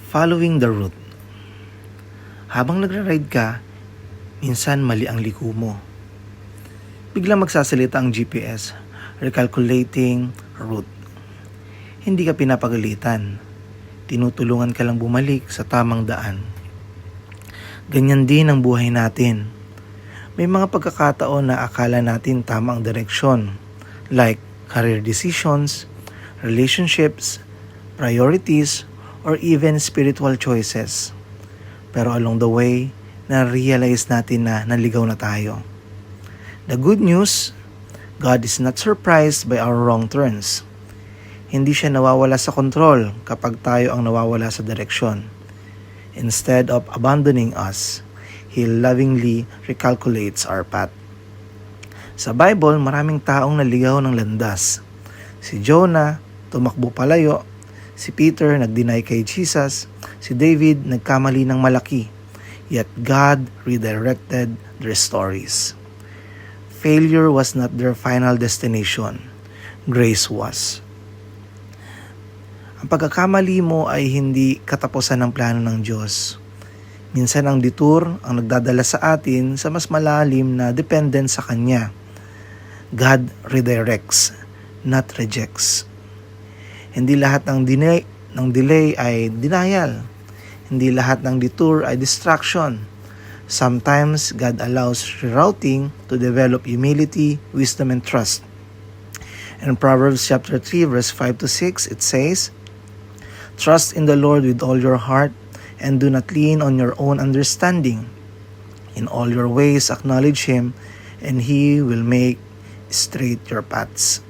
Following the route. Habang nagra-ride ka, minsan mali ang liko mo. Biglang magsasalita ang GPS, recalculating route. Hindi ka pinapagalitan. Tinutulungan ka lang bumalik sa tamang daan. Ganyan din ang buhay natin. May mga pagkakataon na akala natin tama ang direksyon, like career decisions, relationships, priorities, or even spiritual choices. Pero along the way, na-realize natin na naligaw na tayo. The good news, God is not surprised by our wrong turns. Hindi siya nawawala sa kontrol kapag tayo ang nawawala sa direksyon. Instead of abandoning us, He lovingly recalculates our path. Sa Bible, maraming taong naligaw ng landas. Si Jonah, tumakbo palayo. Si Peter, nag-deny kay Jesus. Si David, nagkamali ng malaki. Yet God redirected their stories. Failure was not their final destination. Grace was. Ang pagkakamali mo ay hindi katapusan ng plano ng Diyos. Minsan ang detour ang nagdadala sa atin sa mas malalim na dependent sa Kanya. God redirects, not rejects. Hindi lahat ng delay ay denial. Hindi lahat ng detour ay distraction. Sometimes God allows rerouting to develop humility, wisdom, and trust. In Proverbs chapter 3 verse 5 to 6, it says, "Trust in the Lord with all your heart, and do not lean on your own understanding. In all your ways acknowledge Him, and He will make straight your paths."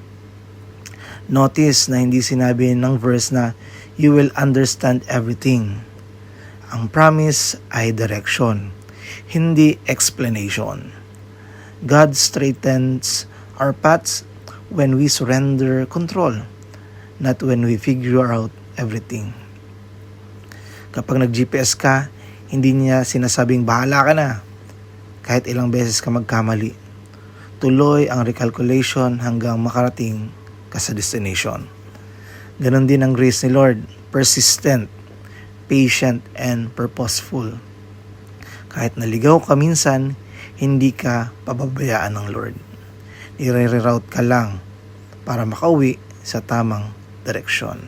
Notice na hindi sinabi ng verse na you will understand everything. Ang promise ay direction, hindi explanation. God straightens our paths when we surrender control, not when we figure out everything. Kapag nag-GPS ka, hindi niya sinasabing bahala ka na kahit ilang beses ka magkamali. Tuloy ang recalculation hanggang makarating ka sa destination. Ganon din ang grace ni Lord, persistent, patient, and purposeful. Kahit naligaw ka minsan, hindi ka pababayaan ng Lord. I-reroute ka lang para makauwi sa tamang direksyon.